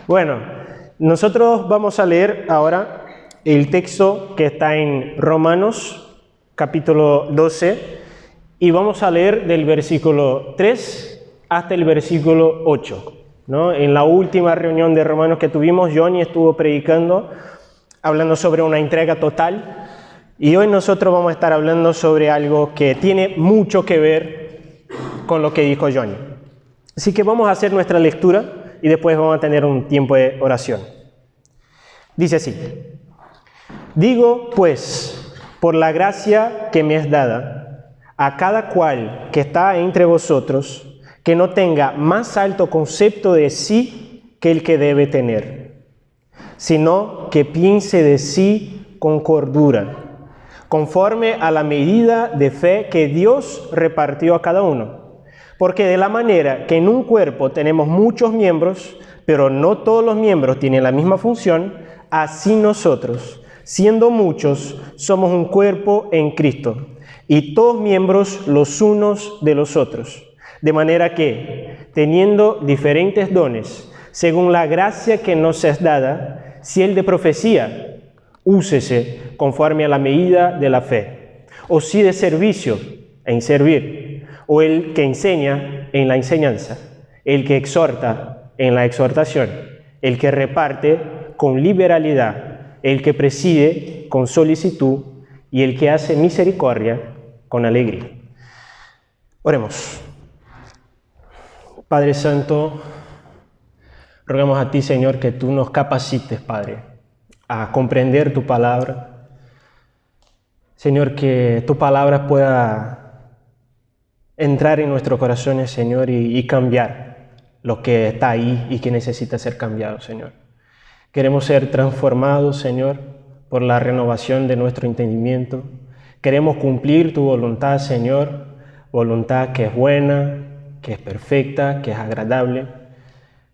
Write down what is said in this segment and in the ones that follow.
Bueno, nosotros vamos a leer ahora el texto que está en Romanos, capítulo 12, y vamos a leer del versículo 3 hasta el versículo 8, ¿no? En la última reunión de Romanos que tuvimos, Johnny estuvo predicando, hablando sobre una entrega total, y hoy nosotros vamos a estar hablando sobre algo que tiene mucho que ver con lo que dijo Johnny. Así que vamos a hacer nuestra lectura y después vamos a tener un tiempo de oración. Dice así: digo, pues, por la gracia que me es dada, a cada cual que está entre vosotros, que no tenga más alto concepto de sí que el que debe tener, sino que piense de sí con cordura, conforme a la medida de fe que Dios repartió a cada uno. Porque de la manera que en un cuerpo tenemos muchos miembros, pero no todos los miembros tienen la misma función, así nosotros, siendo muchos, somos un cuerpo en Cristo, y todos miembros los unos de los otros. De manera que, teniendo diferentes dones, según la gracia que nos es dada, si el de profecía, úsese conforme a la medida de la fe, o si de servicio, en servir, o el que enseña en la enseñanza, el que exhorta en la exhortación, el que reparte con liberalidad, el que preside con solicitud y el que hace misericordia con alegría. Oremos. Padre Santo, rogamos a ti, Señor, que tú nos capacites, Padre, a comprender tu palabra. Señor, que tu palabra pueda entrar en nuestros corazones, Señor, y cambiar lo que está ahí y que necesita ser cambiado, Señor. Queremos ser transformados, Señor, por la renovación de nuestro entendimiento. Queremos cumplir tu voluntad, Señor, voluntad que es buena, que es perfecta, que es agradable.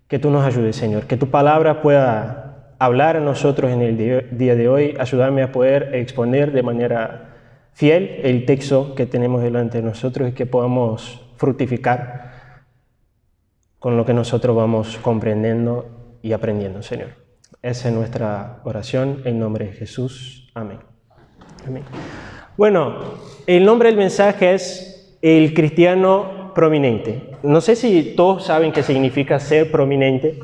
Que tú nos ayudes, Señor, que tu palabra pueda hablar a nosotros en el día de hoy, ayudarme a poder exponer de manera fiel el texto que tenemos delante de nosotros y que podamos fructificar con lo que nosotros vamos comprendiendo y aprendiendo, Señor. Esa es nuestra oración en nombre de Jesús. Amén. Amén. Bueno, el nombre del mensaje es el cristiano prominente. No sé si todos saben qué significa ser prominente,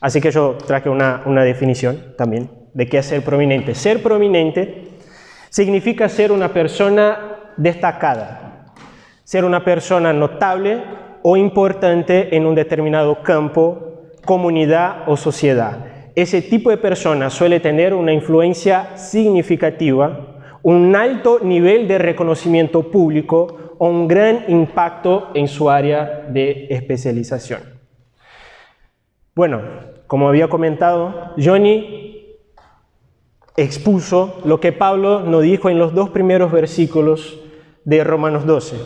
así que yo traje una definición también de qué es ser prominente. Ser prominente significa ser una persona destacada, ser una persona notable o importante en un determinado campo, comunidad o sociedad. Ese tipo de persona suele tener una influencia significativa, un alto nivel de reconocimiento público o un gran impacto en su área de especialización. Bueno, como había comentado, Johnny expuso lo que Pablo nos dijo en los 2 primeros versículos de Romanos 12.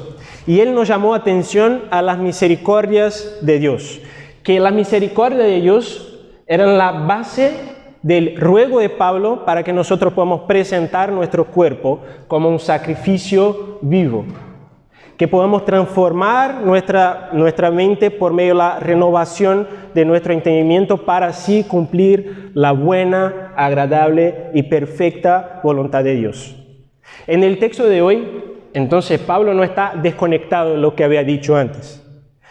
Y él nos llamó atención a las misericordias de Dios, que las misericordias de Dios eran la base del ruego de Pablo para que nosotros podamos presentar nuestro cuerpo como un sacrificio vivo, que podamos transformar nuestra mente por medio de la renovación de nuestro entendimiento para así cumplir la buena, agradable y perfecta voluntad de Dios. En el texto de hoy, entonces, Pablo no está desconectado de lo que había dicho antes.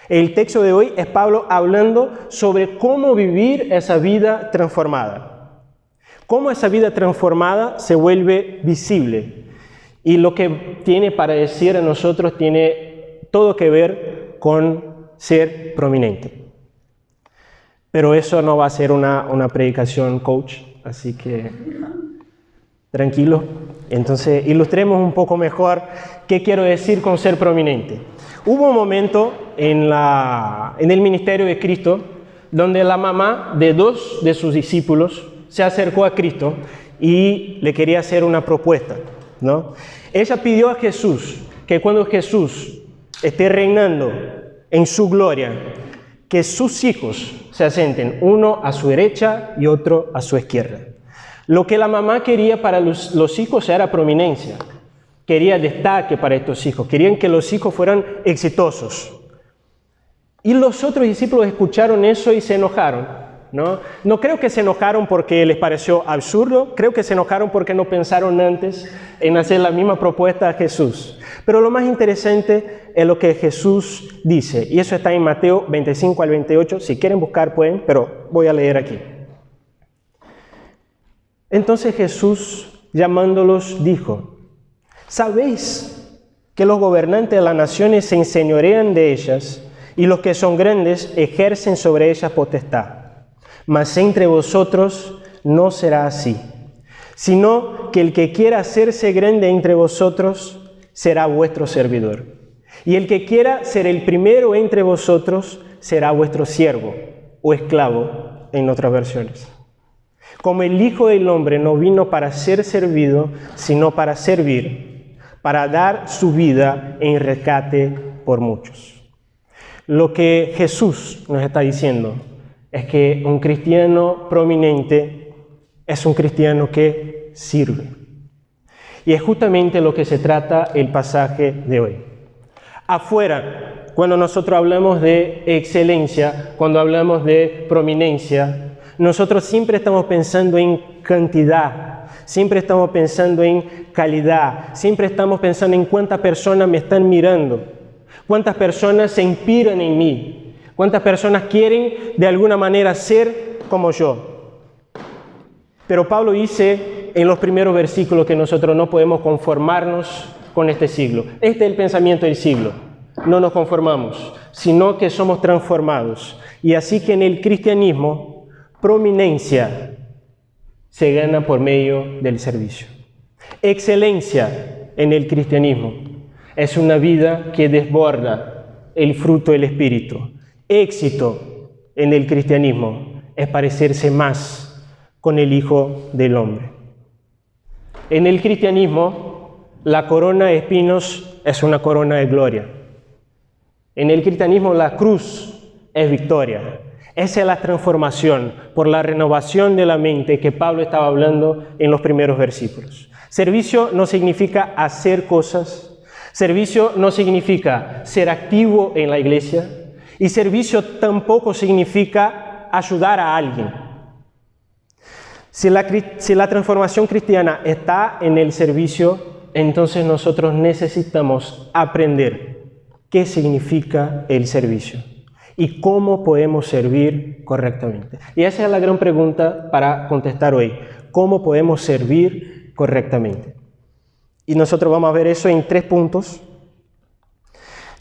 El texto de hoy es Pablo hablando sobre cómo vivir esa vida transformada. Cómo esa vida transformada se vuelve visible. Y lo que tiene para decir a nosotros tiene todo que ver con ser prominente. Pero eso no va a ser una predicación coach, así que tranquilo. Entonces, ilustremos un poco mejor qué quiero decir con ser prominente. Hubo un momento en el ministerio de Cristo donde la mamá de 2 de sus discípulos se acercó a Cristo y le quería hacer una propuesta, ¿no? Ella pidió a Jesús que cuando Jesús esté reinando en su gloria, que sus hijos se asienten, uno a su derecha y otro a su izquierda. Lo que la mamá quería para los hijos era prominencia, quería destaque para estos hijos, querían que los hijos fueran exitosos. Y los otros discípulos escucharon eso y se enojaron. ¿no? No creo que se enojaron porque les pareció absurdo, creo que se enojaron porque no pensaron antes en hacer la misma propuesta a Jesús. Pero lo más interesante es lo que Jesús dice, y eso está en Mateo 25 al 28, si quieren buscar pueden, pero voy a leer aquí. Entonces Jesús, llamándolos, dijo: ¿sabéis que los gobernantes de las naciones se enseñorean de ellas y los que son grandes ejercen sobre ellas potestad? Mas entre vosotros no será así, sino que el que quiera hacerse grande entre vosotros será vuestro servidor. Y el que quiera ser el primero entre vosotros será vuestro siervo o esclavo en otras versiones. Como el Hijo del Hombre no vino para ser servido, sino para servir, para dar su vida en rescate por muchos. Lo que Jesús nos está diciendo es que un cristiano prominente es un cristiano que sirve. Y es justamente lo que se trata el pasaje de hoy. Afuera, cuando nosotros hablamos de excelencia, cuando hablamos de prominencia, nosotros siempre estamos pensando en cantidad, siempre estamos pensando en calidad, siempre estamos pensando en cuántas personas me están mirando, cuántas personas se inspiran en mí, cuántas personas quieren de alguna manera ser como yo. Pero Pablo dice en los primeros versículos que nosotros no podemos conformarnos con este siglo. Este es el pensamiento del siglo. No nos conformamos, sino que somos transformados. Y así que en el cristianismo, prominencia se gana por medio del servicio. Excelencia en el cristianismo es una vida que desborda el fruto del Espíritu. Éxito en el cristianismo es parecerse más con el Hijo del Hombre. En el cristianismo, la corona de espinos es una corona de gloria. En el cristianismo, la cruz es victoria. Esa es la transformación por la renovación de la mente que Pablo estaba hablando en los primeros versículos. Servicio no significa hacer cosas. Servicio no significa ser activo en la iglesia. Y servicio tampoco significa ayudar a alguien. Si la transformación cristiana está en el servicio, entonces nosotros necesitamos aprender qué significa el servicio y cómo podemos servir correctamente. Y esa es la gran pregunta para contestar hoy. ¿Cómo podemos servir correctamente? Y nosotros vamos a ver eso en 3 puntos,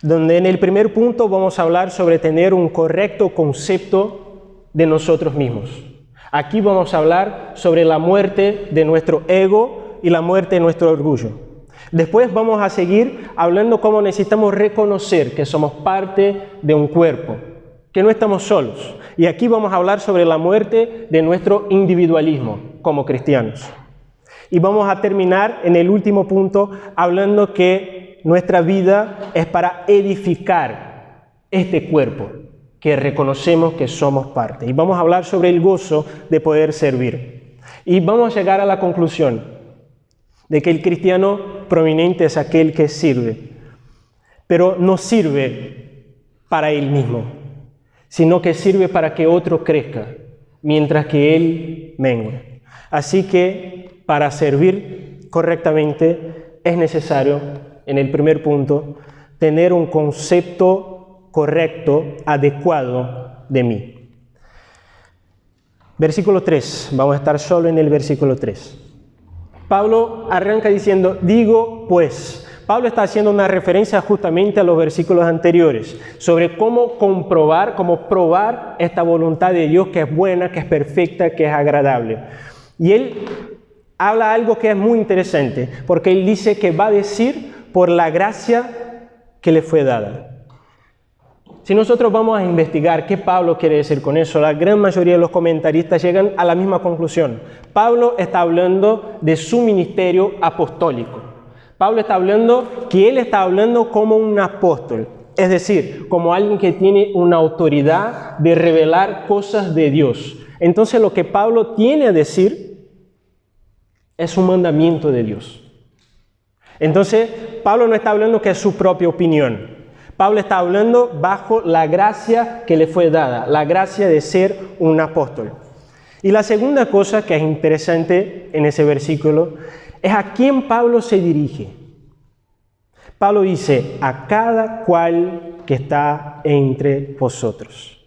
donde en el primer punto vamos a hablar sobre tener un correcto concepto de nosotros mismos. Aquí vamos a hablar sobre la muerte de nuestro ego y la muerte de nuestro orgullo. Después vamos a seguir hablando cómo necesitamos reconocer que somos parte de un cuerpo, que no estamos solos. Y aquí vamos a hablar sobre la muerte de nuestro individualismo como cristianos. Y vamos a terminar en el último punto hablando que nuestra vida es para edificar este cuerpo, que reconocemos que somos parte. Y vamos a hablar sobre el gozo de poder servir. Y vamos a llegar a la conclusión de que el cristiano prominente es aquel que sirve, pero no sirve para él mismo, sino que sirve para que otro crezca, mientras que él mengue. Así que para servir correctamente es necesario, en el primer punto, tener un concepto correcto, adecuado de mí. Versículo 3, vamos a estar solo en el versículo 3. Pablo arranca diciendo, digo pues. Pablo está haciendo una referencia justamente a los versículos anteriores, sobre cómo comprobar, cómo probar esta voluntad de Dios que es buena, que es perfecta, que es agradable. Y él habla algo que es muy interesante, porque él dice que va a decir por la gracia que le fue dada. Si nosotros vamos a investigar qué Pablo quiere decir con eso, la gran mayoría de los comentaristas llegan a la misma conclusión. Pablo está hablando de su ministerio apostólico. Pablo está hablando que él está hablando como un apóstol, es decir, como alguien que tiene una autoridad de revelar cosas de Dios. Entonces lo que Pablo tiene a decir es un mandamiento de Dios. Entonces Pablo no está hablando que es su propia opinión. Pablo está hablando bajo la gracia que le fue dada, la gracia de ser un apóstol. Y la segunda cosa que es interesante en ese versículo es a quién Pablo se dirige. Pablo dice, a cada cual que está entre vosotros.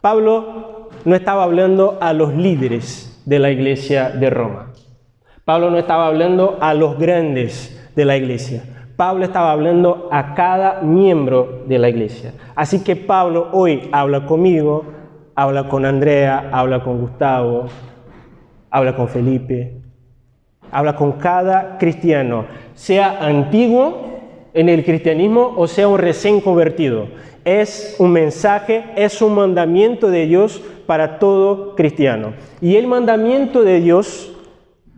Pablo no estaba hablando a los líderes de la iglesia de Roma. Pablo no estaba hablando a los grandes de la iglesia. Pablo estaba hablando a cada miembro de la iglesia. Así que Pablo hoy habla conmigo, habla con Andrea, habla con Gustavo, habla con Felipe, habla con cada cristiano, sea antiguo en el cristianismo o sea un recién convertido. Es un mensaje, es un mandamiento de Dios para todo cristiano. Y el mandamiento de Dios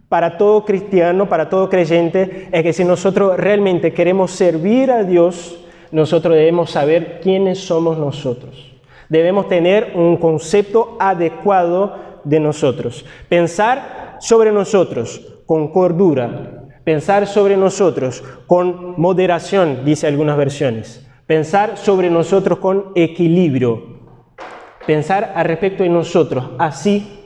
para todo cristiano, para todo creyente, es que si nosotros realmente queremos servir a Dios, nosotros debemos saber quiénes somos nosotros. Debemos tener un concepto adecuado de nosotros. Pensar sobre nosotros con cordura. Pensar sobre nosotros con moderación, dice algunas versiones. Pensar sobre nosotros con equilibrio. Pensar al respecto de nosotros así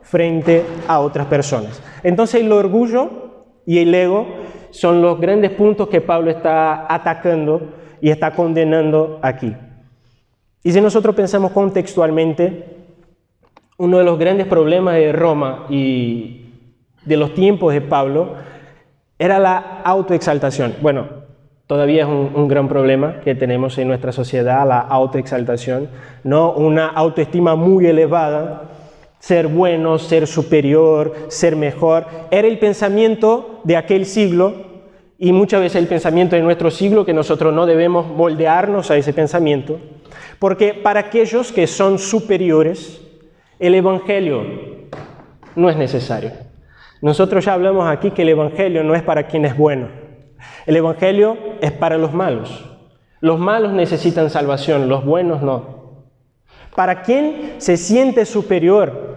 frente a otras personas. Entonces el orgullo y el ego son los grandes puntos que Pablo está atacando y está condenando aquí. Y si nosotros pensamos contextualmente, uno de los grandes problemas de Roma y de los tiempos de Pablo era la autoexaltación. Bueno, todavía es un gran problema que tenemos en nuestra sociedad, la autoexaltación, ¿no? Una autoestima muy elevada. Ser bueno, ser superior, ser mejor, era el pensamiento de aquel siglo y muchas veces el pensamiento de nuestro siglo, que nosotros no debemos moldearnos a ese pensamiento, porque para aquellos que son superiores, el Evangelio no es necesario. Nosotros ya hablamos aquí que el Evangelio no es para quien es bueno, el Evangelio es para los malos. Los malos necesitan salvación, los buenos no. Para quien se siente superior,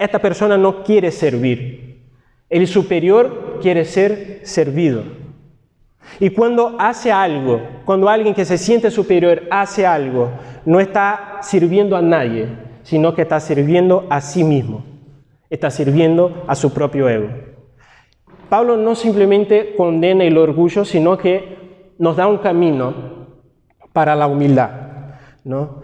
esta persona no quiere servir. El superior quiere ser servido. Y cuando hace algo, cuando alguien que se siente superior hace algo, no está sirviendo a nadie, sino que está sirviendo a sí mismo. Está sirviendo a su propio ego. Pablo no simplemente condena el orgullo, sino que nos da un camino para la humildad, ¿no?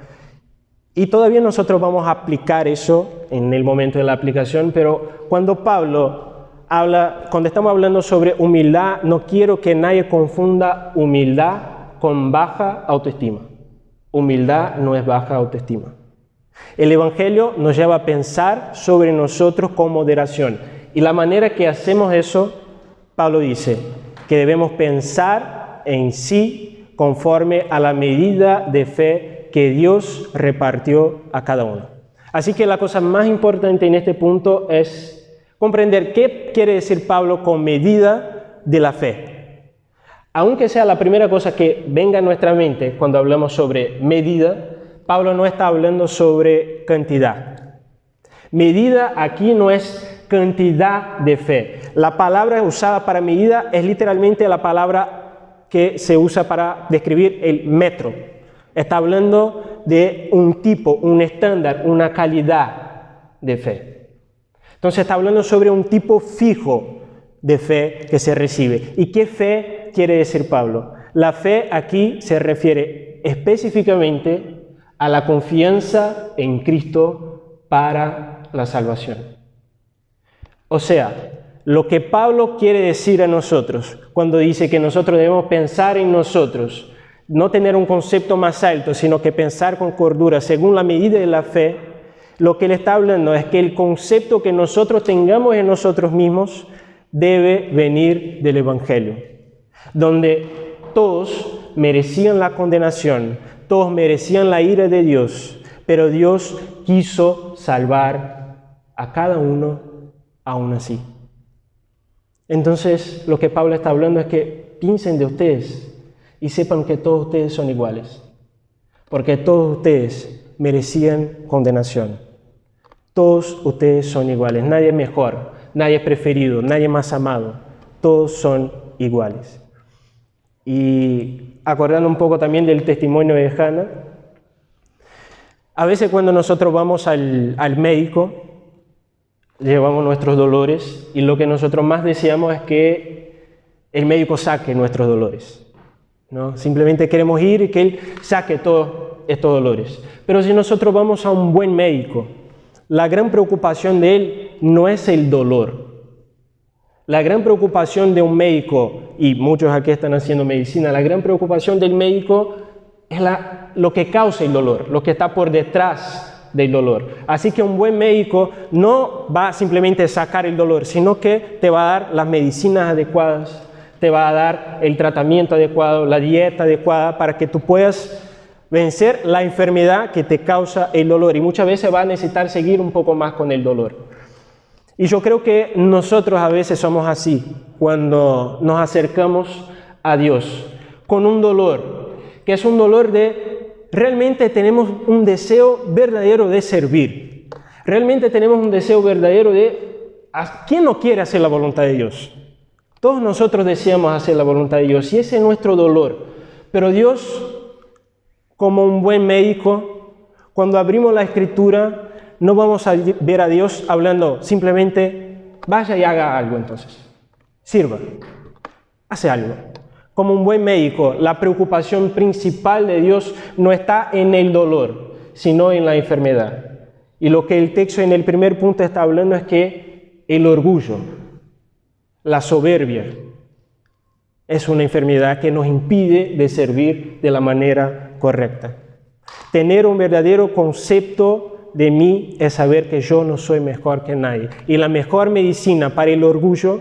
Y todavía nosotros vamos a aplicar eso en el momento de la aplicación, pero cuando Pablo cuando estamos hablando sobre humildad, no quiero que nadie confunda humildad con baja autoestima. Humildad no es baja autoestima. El Evangelio nos lleva a pensar sobre nosotros con moderación. Y la manera que hacemos eso, Pablo dice, que debemos pensar en sí conforme a la medida de fe que Dios repartió a cada uno. Así que la cosa más importante en este punto es comprender qué quiere decir Pablo con medida de la fe. Aunque sea la primera cosa que venga a nuestra mente cuando hablamos sobre medida, Pablo no está hablando sobre cantidad. Medida aquí no es cantidad de fe. La palabra usada para medida es literalmente la palabra que se usa para describir el metro. Está hablando de un tipo, un estándar, una calidad de fe. Entonces está hablando sobre un tipo fijo de fe que se recibe. ¿Y qué fe quiere decir Pablo? La fe aquí se refiere específicamente a la confianza en Cristo para la salvación. O sea, lo que Pablo quiere decir a nosotros cuando dice que nosotros debemos pensar en nosotros, no tener un concepto más alto, sino que pensar con cordura según la medida de la fe, lo que él está hablando es que el concepto que nosotros tengamos en nosotros mismos debe venir del Evangelio, donde todos merecían la condenación, todos merecían la ira de Dios, pero Dios quiso salvar a cada uno aún así. Entonces, lo que Pablo está hablando es que piensen de ustedes y sepan que todos ustedes son iguales, porque todos ustedes merecían condenación. Todos ustedes son iguales, nadie es mejor, nadie es preferido, nadie más amado, todos son iguales. Y acordando un poco también del testimonio de Hannah, a veces cuando nosotros vamos al médico, llevamos nuestros dolores y lo que nosotros más deseamos es que el médico saque nuestros dolores, ¿no? Simplemente queremos ir y que él saque todos estos dolores. Pero si nosotros vamos a un buen médico, la gran preocupación de él no es el dolor. La gran preocupación de un médico, y muchos aquí están haciendo medicina, la gran preocupación del médico es lo que causa el dolor, lo que está por detrás del dolor. Así que un buen médico no va simplemente a sacar el dolor, sino que te va a dar las medicinas adecuadas, te va a dar el tratamiento adecuado, la dieta adecuada para que tú puedas vencer la enfermedad que te causa el dolor. Y muchas veces va a necesitar seguir un poco más con el dolor. Y yo creo que nosotros a veces somos así cuando nos acercamos a Dios con un dolor, que es un dolor de realmente tenemos un deseo verdadero de servir. Realmente tenemos un deseo verdadero de ¿quién no quiere hacer la voluntad de Dios? Todos nosotros deseamos hacer la voluntad de Dios y ese es nuestro dolor. Pero Dios, como un buen médico, cuando abrimos la Escritura, no vamos a ver a Dios hablando simplemente, vaya y haga algo entonces. Sirva, hace algo. Como un buen médico, la preocupación principal de Dios no está en el dolor, sino en la enfermedad. Y lo que el texto en el primer punto está hablando es que el orgullo, la soberbia, es una enfermedad que nos impide de servir de la manera correcta. Tener un verdadero concepto de mí es saber que yo no soy mejor que nadie. Y la mejor medicina para el orgullo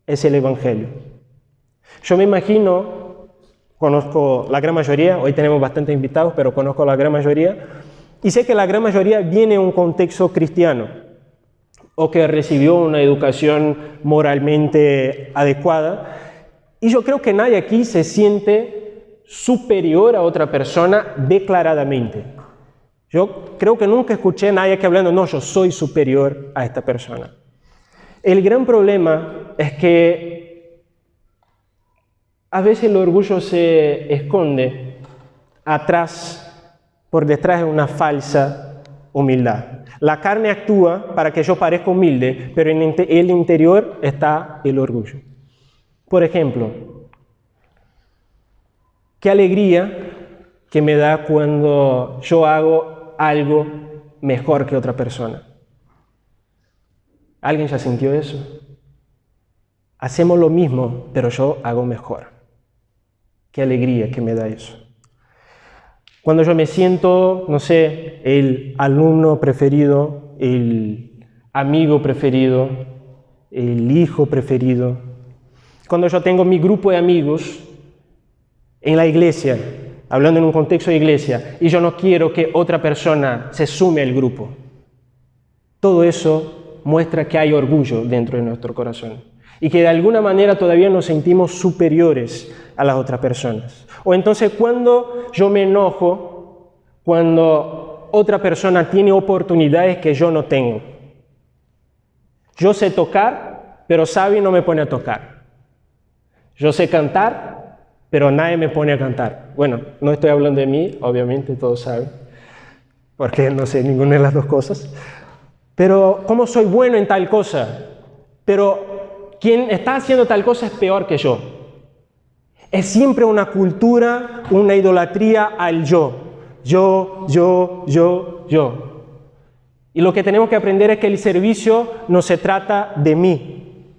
es el Evangelio. Yo me imagino, conozco la gran mayoría, hoy tenemos bastantes invitados, pero conozco la gran mayoría, y sé que la gran mayoría viene de un contexto cristiano, o que recibió una educación moralmente adecuada, y yo creo que nadie aquí se siente superior a otra persona declaradamente. Yo creo que nunca escuché a nadie que hablando, no, yo soy superior a esta persona. El gran problema es que a veces el orgullo se esconde por detrás de una falsa humildad. La carne actúa para que yo parezca humilde, pero en el interior está el orgullo. Por ejemplo, qué alegría que me da cuando yo hago algo mejor que otra persona. ¿Alguien ya sintió eso? Hacemos lo mismo, pero yo hago mejor. Qué alegría que me da eso. Cuando yo me siento, no sé, el alumno preferido, el amigo preferido, el hijo preferido. Cuando yo tengo mi grupo de amigos en la iglesia, hablando en un contexto de iglesia, y yo no quiero que otra persona se sume al grupo. Todo eso muestra que hay orgullo dentro de nuestro corazón y que de alguna manera todavía nos sentimos superiores a las otras personas. O entonces cuando yo me enojo, cuando otra persona tiene oportunidades que yo no tengo. Yo sé tocar, pero Xavi no me pone a tocar. Yo sé cantar, pero nadie me pone a cantar. Bueno, no estoy hablando de mí, obviamente todos saben, porque no sé ninguna de las dos cosas. Pero ¿cómo soy bueno en tal cosa? Pero quien está haciendo tal cosa es peor que yo. Es siempre una cultura, una idolatría al yo. Yo. Y lo que tenemos que aprender es que el servicio no se trata de mí.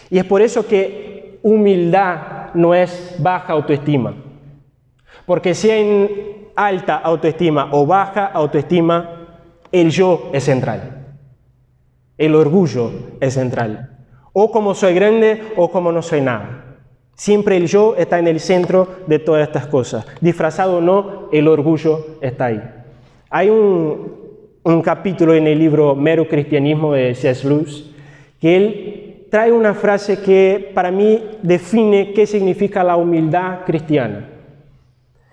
Y es por eso que humildad no es baja autoestima. Porque si hay alta autoestima o baja autoestima, el yo es central. El orgullo es central. O como soy grande o como no soy nada. Siempre el yo está en el centro de todas estas cosas. Disfrazado o no, el orgullo está ahí. Hay un capítulo en el libro Mero Cristianismo de C.S. Lewis que él trae una frase que para mí define qué significa la humildad cristiana.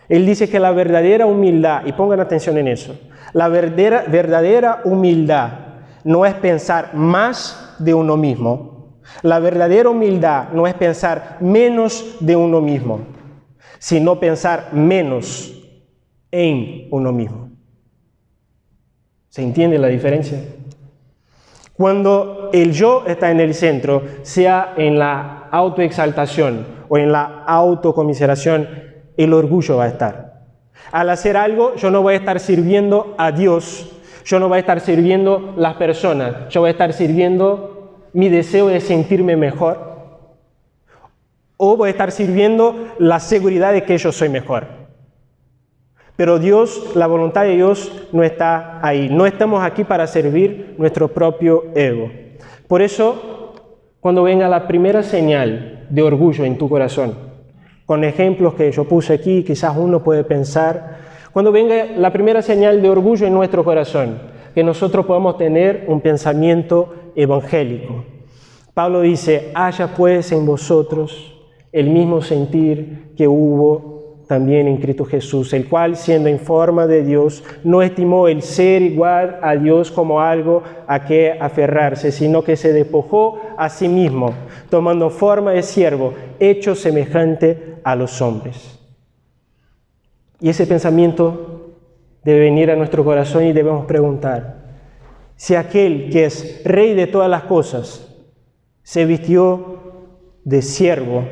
Él dice que la verdadera humildad, y pongan atención en eso, la verdadera humildad no es pensar más de uno mismo. La verdadera humildad no es pensar menos de uno mismo, sino pensar menos en uno mismo. ¿Se entiende la diferencia? Cuando el yo está en el centro, sea en la autoexaltación o en la autocomiseración, el orgullo va a estar. Al hacer algo, yo no voy a estar sirviendo a Dios, yo no voy a estar sirviendo las personas, yo voy a estar sirviendo mi deseo de sentirme mejor, o voy a estar sirviendo la seguridad de que yo soy mejor. Pero Dios, la voluntad de Dios no está ahí. No estamos aquí para servir nuestro propio ego. Por eso, cuando venga la primera señal de orgullo en tu corazón, con ejemplos que yo puse aquí, quizás uno puede pensar, cuando venga la primera señal de orgullo en nuestro corazón, que nosotros podamos tener un pensamiento evangélico. Pablo dice, haya pues en vosotros el mismo sentir que hubo también en Cristo Jesús, el cual, siendo en forma de Dios, no estimó el ser igual a Dios como algo a que aferrarse, sino que se despojó a sí mismo, tomando forma de siervo, hecho semejante a los hombres. Y ese pensamiento debe venir a nuestro corazón y debemos preguntar, si aquel que es Rey de todas las cosas se vistió de siervo,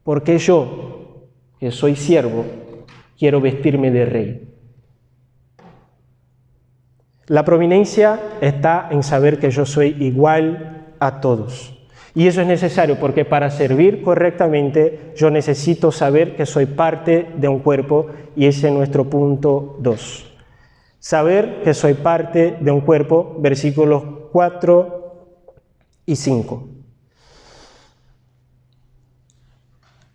¿por qué yo, que soy siervo, quiero vestirme de rey? La prominencia está en saber que yo soy igual a todos. Y eso es necesario porque para servir correctamente yo necesito saber que soy parte de un cuerpo, y ese es nuestro punto 2. Saber que soy parte de un cuerpo, versículos 4 y 5.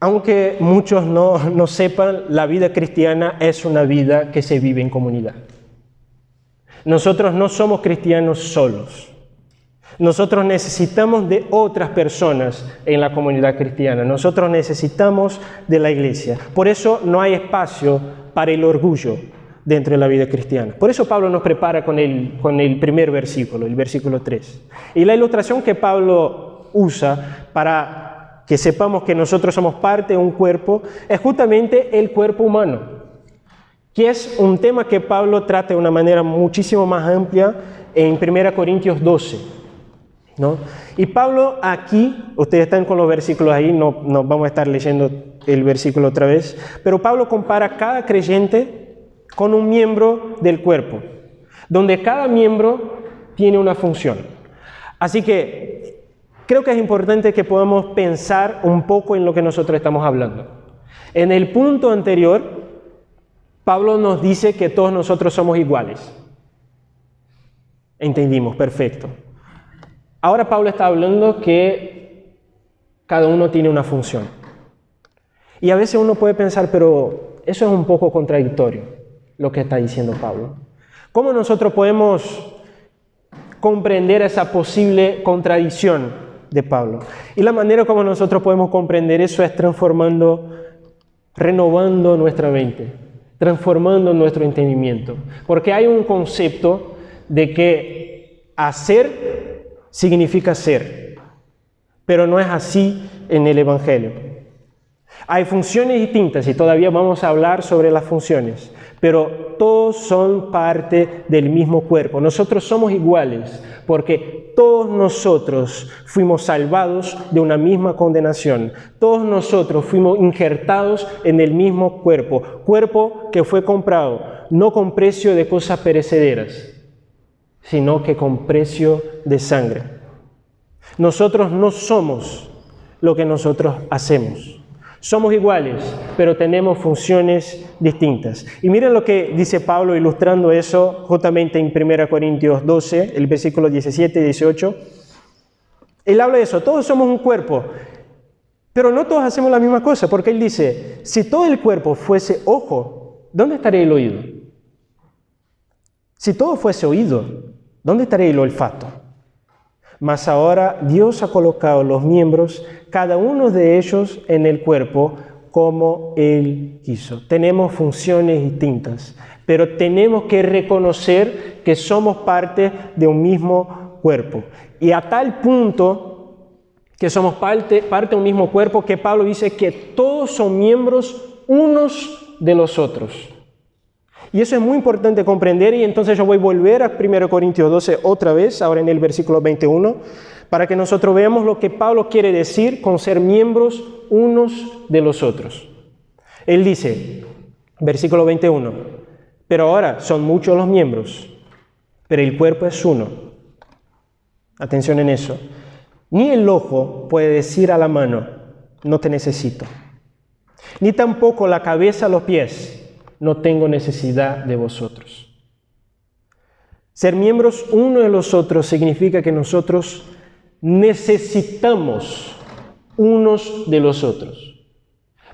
Aunque muchos no sepan, la vida cristiana es una vida que se vive en comunidad. Nosotros no somos cristianos solos. Nosotros necesitamos de otras personas en la comunidad cristiana. Nosotros necesitamos de la iglesia. Por eso no hay espacio para el orgullo dentro de la vida cristiana. Por eso Pablo nos prepara con el primer versículo, el versículo 3. Y la ilustración que Pablo usa para que sepamos que nosotros somos parte de un cuerpo, es justamente el cuerpo humano, que es un tema que Pablo trata de una manera muchísimo más amplia en 1 Corintios 12, ¿no? Y Pablo aquí, ustedes están con los versículos ahí, no vamos a estar leyendo el versículo otra vez, pero Pablo compara cada creyente con un miembro del cuerpo, donde cada miembro tiene una función. Así que creo que es importante que podamos pensar un poco en lo que nosotros estamos hablando. En el punto anterior, Pablo nos dice que todos nosotros somos iguales. Entendimos, perfecto. Ahora Pablo está hablando que cada uno tiene una función. Y a veces uno puede pensar, pero eso es un poco contradictorio, lo que está diciendo Pablo. ¿Cómo nosotros podemos comprender esa posible contradicción de Pablo? Y la manera como nosotros podemos comprender eso es renovando nuestra mente, transformando nuestro entendimiento. Porque hay un concepto de que hacer significa ser, pero no es así en el Evangelio. Hay funciones distintas y todavía vamos a hablar sobre las funciones, pero todos son parte del mismo cuerpo. Nosotros somos iguales porque todos nosotros fuimos salvados de una misma condenación. Todos nosotros fuimos injertados en el mismo cuerpo que fue comprado, no con precio de cosas perecederas, sino que con precio de sangre. Nosotros no somos lo que nosotros hacemos. Somos iguales, pero tenemos funciones distintas. Y miren lo que dice Pablo ilustrando eso justamente en 1 Corintios 12, el versículo 17 y 18. Él habla de eso, todos somos un cuerpo, pero no todos hacemos la misma cosa, porque él dice, si todo el cuerpo fuese ojo, ¿dónde estaría el oído? Si todo fuese oído, ¿dónde estaría el olfato? Mas ahora Dios ha colocado los miembros, cada uno de ellos en el cuerpo, como Él quiso. Tenemos funciones distintas, pero tenemos que reconocer que somos parte de un mismo cuerpo. Y a tal punto que somos parte de un mismo cuerpo, que Pablo dice que todos son miembros unos de los otros. Y eso es muy importante comprender, y entonces yo voy a volver a 1 Corintios 12 otra vez, ahora en el versículo 21, para que nosotros veamos lo que Pablo quiere decir con ser miembros unos de los otros. Él dice, versículo 21, pero ahora son muchos los miembros, pero el cuerpo es uno. Atención en eso. Ni el ojo puede decir a la mano, no te necesito. Ni tampoco la cabeza a los pies, no tengo necesidad de vosotros. Ser miembros uno de los otros significa que nosotros necesitamos unos de los otros.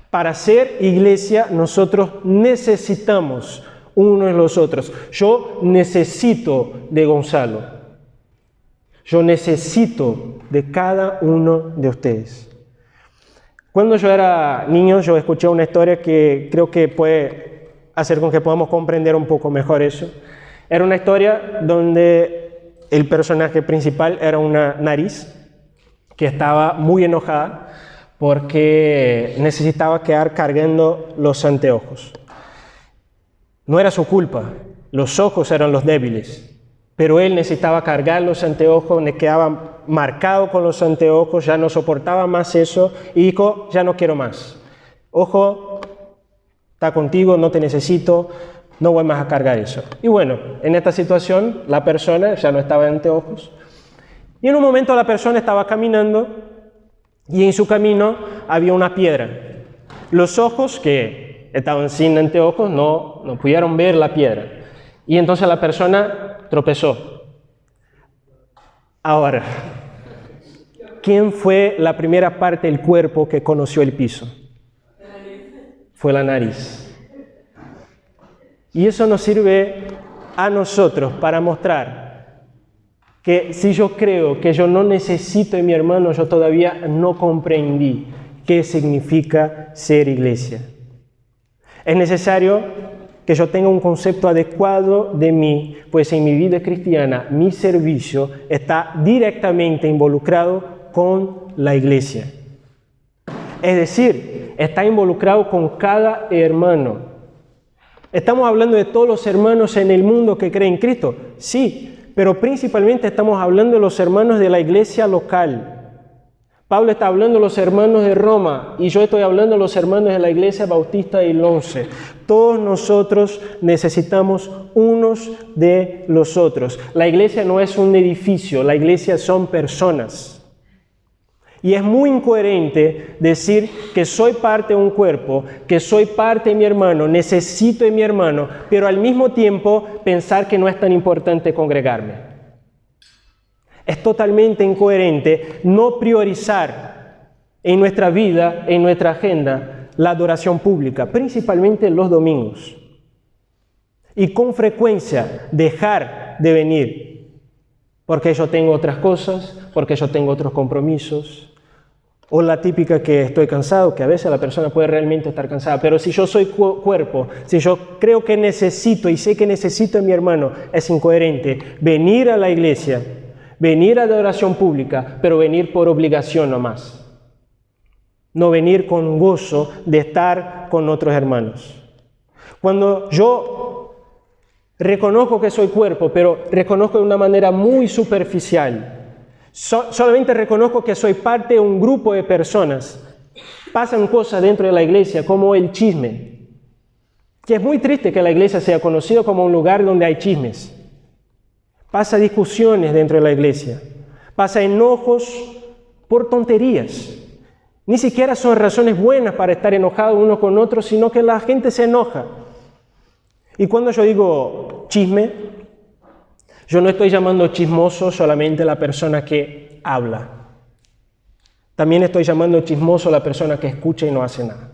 Para ser iglesia, nosotros necesitamos unos de los otros. Yo necesito de Gonzalo. Yo necesito de cada uno de ustedes. Cuando yo era niño, yo escuché una historia que creo que puede hacer con que podamos comprender un poco mejor eso. Era una historia donde el personaje principal era una nariz que estaba muy enojada porque necesitaba quedar cargando los anteojos. No era su culpa, los ojos eran los débiles, pero él necesitaba cargar los anteojos, le quedaba marcado con los anteojos, ya no soportaba más eso y dijo, ya no quiero más. Ojo, está contigo, no te necesito, no voy más a cargar eso. Y bueno, en esta situación la persona ya no estaba en anteojos y en un momento la persona estaba caminando y en su camino había una piedra. Los ojos que estaban sin anteojos no pudieron ver la piedra y entonces la persona tropezó. Ahora, ¿quién fue la primera parte del cuerpo que conoció el piso? Fue la nariz. Y eso nos sirve a nosotros para mostrar que si yo creo que yo no necesito de mi hermano, yo todavía no comprendí qué significa ser iglesia. Es necesario que yo tenga un concepto adecuado de mí, pues en mi vida cristiana mi servicio está directamente involucrado con la iglesia. Es decir, está involucrado con cada hermano. ¿Estamos hablando de todos los hermanos en el mundo que creen en Cristo? Sí, pero principalmente estamos hablando de los hermanos de la iglesia local. Pablo está hablando de los hermanos de Roma y yo estoy hablando de los hermanos de la iglesia bautista del 11. Todos nosotros necesitamos unos de los otros. La iglesia no es un edificio, la iglesia son personas. Y es muy incoherente decir que soy parte de un cuerpo, que soy parte de mi hermano, necesito de mi hermano, pero al mismo tiempo pensar que no es tan importante congregarme. Es totalmente incoherente no priorizar en nuestra vida, en nuestra agenda, la adoración pública, principalmente los domingos. Y con frecuencia dejar de venir, porque yo tengo otras cosas, porque yo tengo otros compromisos. O la típica que estoy cansado, que a veces la persona puede realmente estar cansada, pero si yo soy cuerpo, si yo creo que necesito y sé que necesito a mi hermano, es incoherente venir a la iglesia, venir a la adoración pública, pero venir por obligación nomás. No venir con gozo de estar con otros hermanos. Cuando yo reconozco que soy cuerpo, pero reconozco de una manera muy superficial, solamente reconozco que soy parte de un grupo de personas, pasan cosas dentro de la iglesia como el chisme, que es muy triste que la iglesia sea conocida como un lugar donde hay chismes. Pasa discusiones dentro de la iglesia, pasa enojos por tonterías. Ni siquiera son razones buenas para estar enojados uno con otro, sino que la gente se enoja. Y cuando yo digo chisme, yo no estoy llamando chismoso solamente a la persona que habla. También estoy llamando chismoso a la persona que escucha y no hace nada.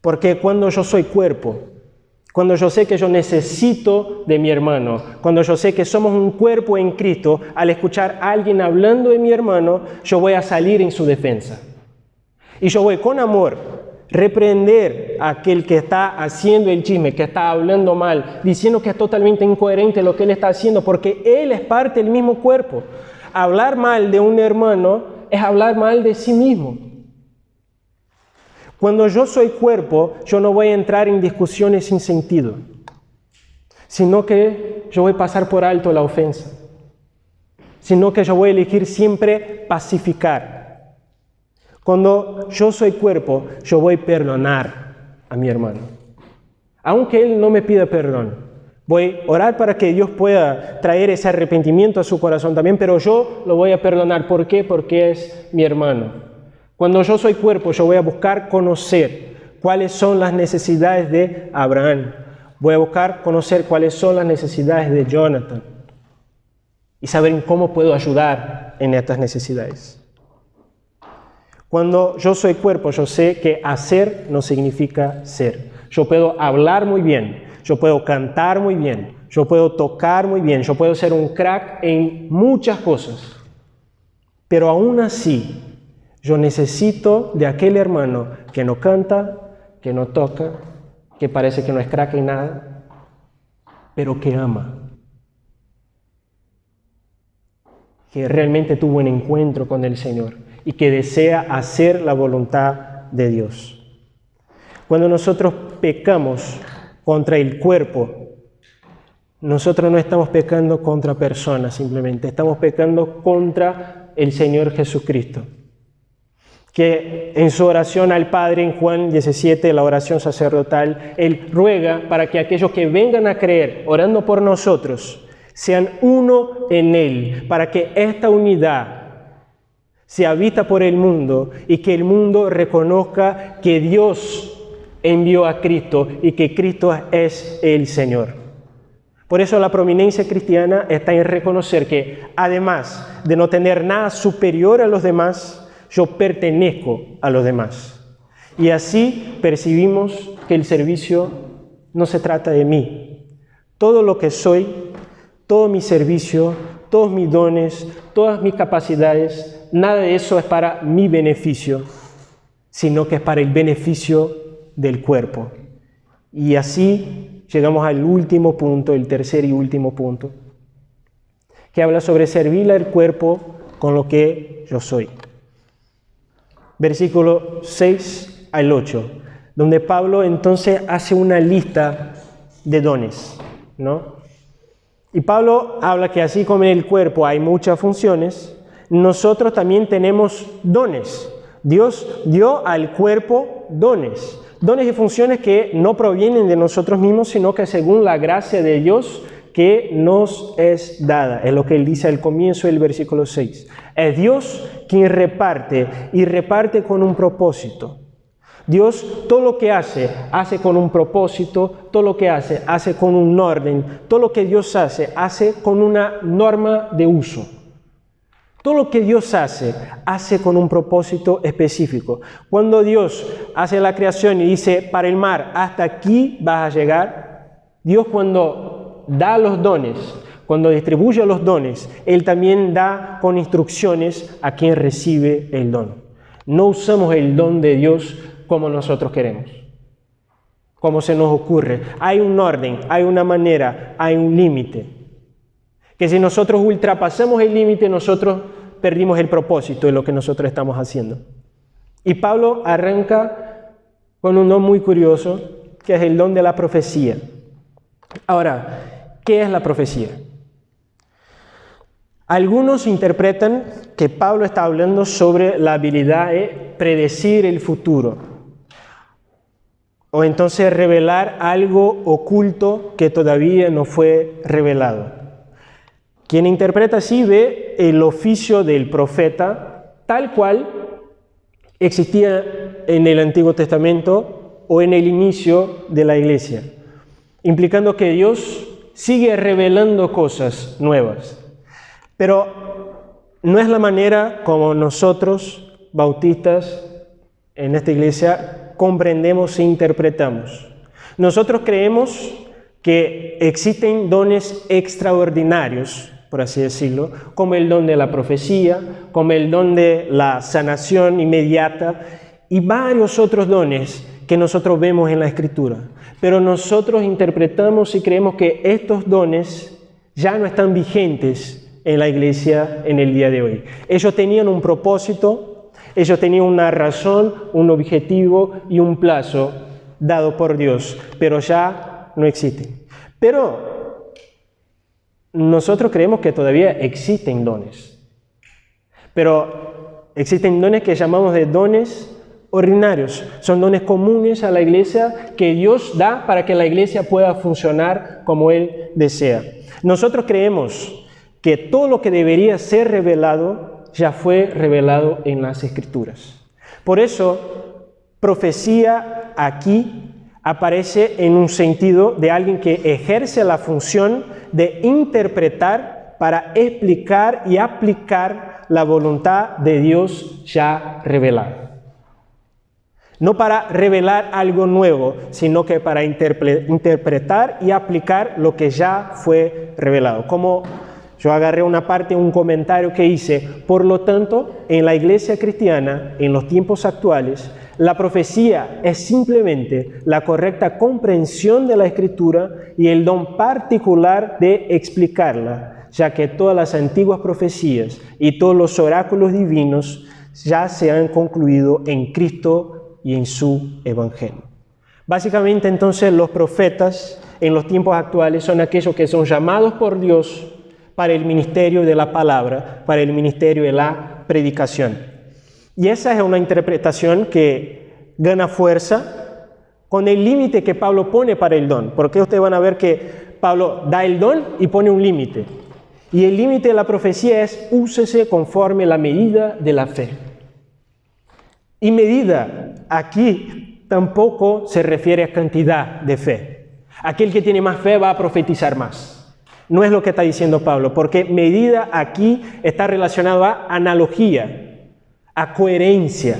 Porque cuando yo soy cuerpo, cuando yo sé que yo necesito de mi hermano, cuando yo sé que somos un cuerpo en Cristo, al escuchar a alguien hablando de mi hermano, yo voy a salir en su defensa. Y yo voy con amor reprender a aquel que está haciendo el chisme, que está hablando mal, diciendo que es totalmente incoherente lo que él está haciendo, porque él es parte del mismo cuerpo. Hablar mal de un hermano es hablar mal de sí mismo. Cuando yo soy cuerpo, yo no voy a entrar en discusiones sin sentido, sino que yo voy a pasar por alto la ofensa, sino que yo voy a elegir siempre pacificar. Cuando yo soy cuerpo, yo voy a perdonar a mi hermano, aunque él no me pida perdón. Voy a orar para que Dios pueda traer ese arrepentimiento a su corazón también, pero yo lo voy a perdonar. ¿Por qué? Porque es mi hermano. Cuando yo soy cuerpo, yo voy a buscar conocer cuáles son las necesidades de Abraham. Voy a buscar conocer cuáles son las necesidades de Jonathan y saber cómo puedo ayudar en estas necesidades. Cuando yo soy cuerpo, yo sé que hacer no significa ser. Yo puedo hablar muy bien, yo puedo cantar muy bien, yo puedo tocar muy bien, yo puedo ser un crack en muchas cosas. Pero aún así, yo necesito de aquel hermano que no canta, que no toca, que parece que no es crack en nada, pero que ama. Que realmente tuvo un encuentro con el Señor y que desea hacer la voluntad de Dios. Cuando nosotros pecamos contra el cuerpo, nosotros no estamos pecando contra personas simplemente, estamos pecando contra el Señor Jesucristo, que en su oración al Padre en Juan 17, la oración sacerdotal, Él ruega para que aquellos que vengan a creer, orando por nosotros, sean uno en Él, para que esta unidad sea vista por el mundo y que el mundo reconozca que Dios envió a Cristo y que Cristo es el Señor. Por eso la prominencia cristiana está en reconocer que, además de no tener nada superior a los demás, yo pertenezco a los demás. Y así percibimos que el servicio no se trata de mí. Todo lo que soy, todo mi servicio, todos mis dones, todas mis capacidades, nada de eso es para mi beneficio, sino que es para el beneficio del cuerpo. Y así llegamos al último punto, el tercer y último punto, que habla sobre servir al cuerpo con lo que yo soy. Versículo 6 al 8, donde Pablo entonces hace una lista de dones, ¿no? Y Pablo habla que así como en el cuerpo hay muchas funciones, nosotros también tenemos dones. Dios dio al cuerpo dones. Dones y funciones que no provienen de nosotros mismos, sino que según la gracia de Dios que nos es dada. Es lo que él dice al comienzo del versículo 6. Es Dios quien reparte y reparte con un propósito. Dios todo lo que hace con un propósito, todo lo que hace con un orden, todo lo que Dios hace con una norma de uso. Todo lo que Dios hace con un propósito específico. Cuando Dios hace la creación y dice, para el mar, hasta aquí vas a llegar, Dios cuando da los dones, cuando distribuye los dones, Él también da con instrucciones a quien recibe el don. No usamos el don de Dios como nosotros queremos, como se nos ocurre. Hay un orden, hay una manera, hay un límite. Que si nosotros ultrapasamos el límite, nosotros perdimos el propósito de lo que nosotros estamos haciendo. Y Pablo arranca con un don muy curioso, que es el don de la profecía. Ahora, ¿qué es la profecía? Algunos interpretan que Pablo está hablando sobre la habilidad de predecir el futuro, o entonces revelar algo oculto que todavía no fue revelado. Quien interpreta así ve el oficio del profeta tal cual existía en el Antiguo Testamento o en el inicio de la iglesia, implicando que Dios sigue revelando cosas nuevas. Pero no es la manera como nosotros, bautistas, en esta iglesia, comprendemos e interpretamos. Nosotros creemos que existen dones extraordinarios, por así decirlo, como el don de la profecía, como el don de la sanación inmediata y varios otros dones que nosotros vemos en la Escritura. Pero nosotros interpretamos y creemos que estos dones ya no están vigentes en la iglesia en el día de hoy. Ellos tenían un propósito Ellos tenían una razón, un objetivo y un plazo dado por Dios, pero ya no existen. Pero nosotros creemos que todavía existen dones. Pero existen dones que llamamos de dones ordinarios. Son dones comunes a la iglesia que Dios da para que la iglesia pueda funcionar como Él desea. Nosotros creemos que todo lo que debería ser revelado ya fue revelado en las Escrituras. Por eso, profecía aquí aparece en un sentido de alguien que ejerce la función de interpretar para explicar y aplicar la voluntad de Dios ya revelada. No para revelar algo nuevo, sino que para interpretar y aplicar lo que ya fue revelado. Como yo agarré una parte, un comentario que hice, por lo tanto, en la iglesia cristiana, en los tiempos actuales, la profecía es simplemente la correcta comprensión de la Escritura y el don particular de explicarla, ya que todas las antiguas profecías y todos los oráculos divinos ya se han concluido en Cristo y en su Evangelio. Básicamente, entonces, los profetas en los tiempos actuales son aquellos que son llamados por Dios para el ministerio de la palabra, para el ministerio de la predicación. Y esa es una interpretación que gana fuerza con el límite que Pablo pone para el don. Porque ustedes van a ver que Pablo da el don y pone un límite. Y el límite de la profecía es: úsese conforme la medida de la fe. Y medida aquí tampoco se refiere a cantidad de fe. Aquel que tiene más fe va a profetizar más. No es lo que está diciendo Pablo, porque medida aquí está relacionado a analogía, a coherencia.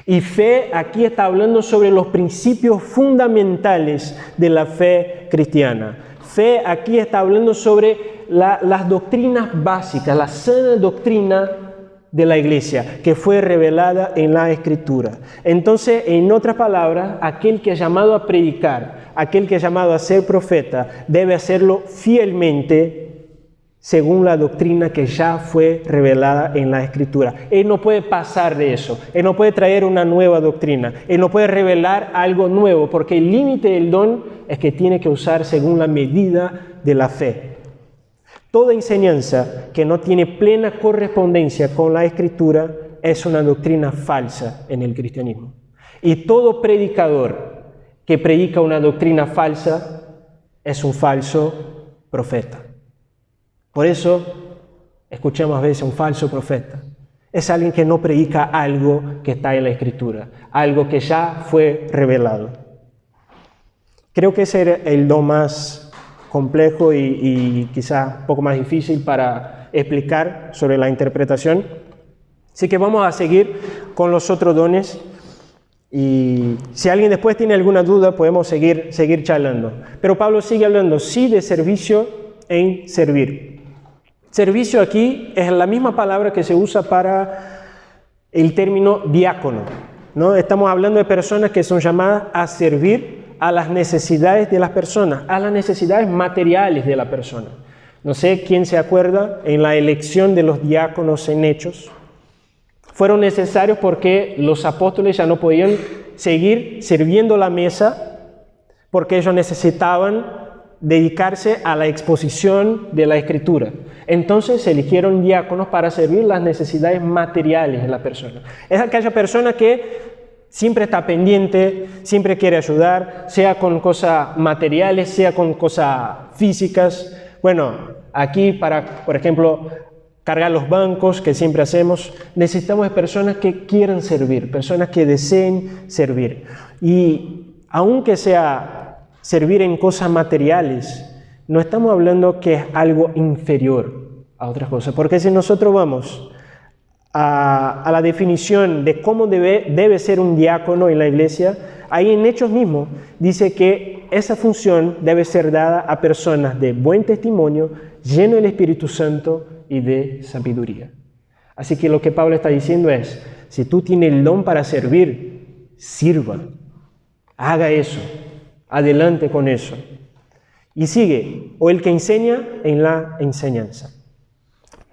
Y fe aquí está hablando sobre los principios fundamentales de la fe cristiana. Fe aquí está hablando sobre las doctrinas básicas, la sana doctrina de la iglesia, que fue revelada en la Escritura. Entonces, en otras palabras, aquel que es llamado a predicar, aquel que es llamado a ser profeta, debe hacerlo fielmente según la doctrina que ya fue revelada en la Escritura. Él no puede pasar de eso, él no puede traer una nueva doctrina, él no puede revelar algo nuevo, porque el límite del don es que tiene que usar según la medida de la fe. Toda enseñanza que no tiene plena correspondencia con la Escritura es una doctrina falsa en el cristianismo. Y todo predicador que predica una doctrina falsa es un falso profeta. Por eso escuchamos a veces un falso profeta. Es alguien que no predica algo que está en la Escritura, algo que ya fue revelado. Creo que ese era el don más complejo y quizá un poco más difícil para explicar sobre la interpretación. Así que vamos a seguir con los otros dones y si alguien después tiene alguna duda podemos seguir charlando. Pero Pablo sigue hablando sí de servicio en servir. Servicio aquí es la misma palabra que se usa para el término diácono, ¿no? Estamos hablando de personas que son llamadas a servir a las necesidades de las personas, a las necesidades materiales de la persona. No sé quién se acuerda en la elección de los diáconos en Hechos. Fueron necesarios porque los apóstoles ya no podían seguir sirviendo la mesa porque ellos necesitaban dedicarse a la exposición de la Escritura. Entonces se eligieron diáconos para servir las necesidades materiales de la persona. Es aquella persona que siempre está pendiente, siempre quiere ayudar, sea con cosas materiales, sea con cosas físicas. Bueno, aquí para, por ejemplo, cargar los bancos, que siempre hacemos, necesitamos de personas que quieran servir, personas que deseen servir. Y aunque sea servir en cosas materiales, no estamos hablando que es algo inferior a otras cosas, porque si nosotros vamos a la definición de cómo debe ser un diácono en la iglesia, ahí en Hechos mismo dice que esa función debe ser dada a personas de buen testimonio, lleno del Espíritu Santo y de sabiduría. Así que lo que Pablo está diciendo es, si tú tienes el don para servir, sirva, haga eso, adelante con eso. Y sigue, o el que enseña en la enseñanza.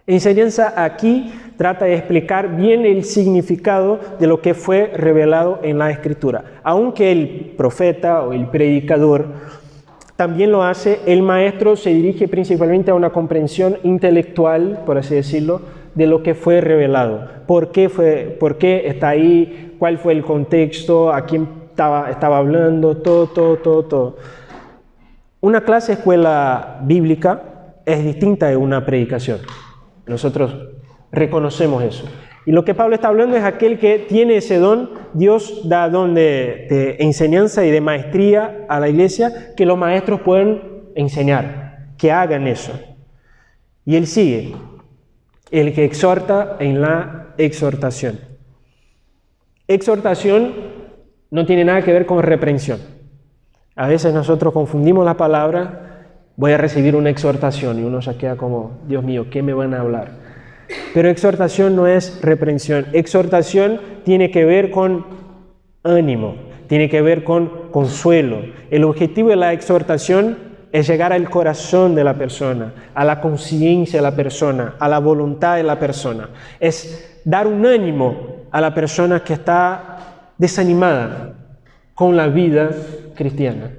Enseñanza aquí trata de explicar bien el significado de lo que fue revelado en la Escritura. Aunque el profeta o el predicador también lo hace, el maestro se dirige principalmente a una comprensión intelectual, por así decirlo, de lo que fue revelado. ¿Por qué está ahí? ¿Cuál fue el contexto? ¿A quién estaba hablando? Todo. Una clase escuela bíblica es distinta de una predicación. Nosotros reconocemos eso. Y lo que Pablo está hablando es aquel que tiene ese don. Dios da don de enseñanza y de maestría a la iglesia, que los maestros pueden enseñar, que hagan eso. Y él sigue, el que exhorta en la exhortación. Exhortación no tiene nada que ver con reprensión. A veces nosotros confundimos la palabra, voy a recibir una exhortación, y uno se queda como, Dios mío, ¿qué me van a hablar? Pero exhortación no es reprensión. Exhortación tiene que ver con ánimo, tiene que ver con consuelo. El objetivo de la exhortación es llegar al corazón de la persona, a la conciencia de la persona, a la voluntad de la persona. Es dar un ánimo a la persona que está desanimada con la vida cristiana.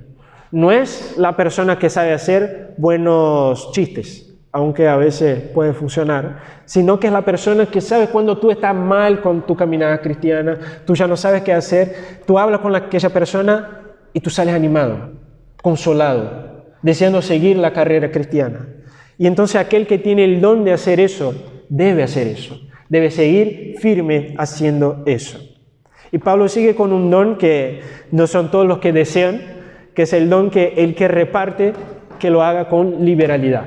No es la persona que sabe hacer buenos chistes, aunque a veces puede funcionar, sino que es la persona que sabe cuando tú estás mal con tu caminada cristiana, tú ya no sabes qué hacer, tú hablas con aquella persona y tú sales animado, consolado, deseando seguir la carrera cristiana. Y entonces aquel que tiene el don de hacer eso, debe seguir firme haciendo eso. Y Pablo sigue con un don que no son todos los que desean, que es el don que el que reparte, que lo haga con liberalidad.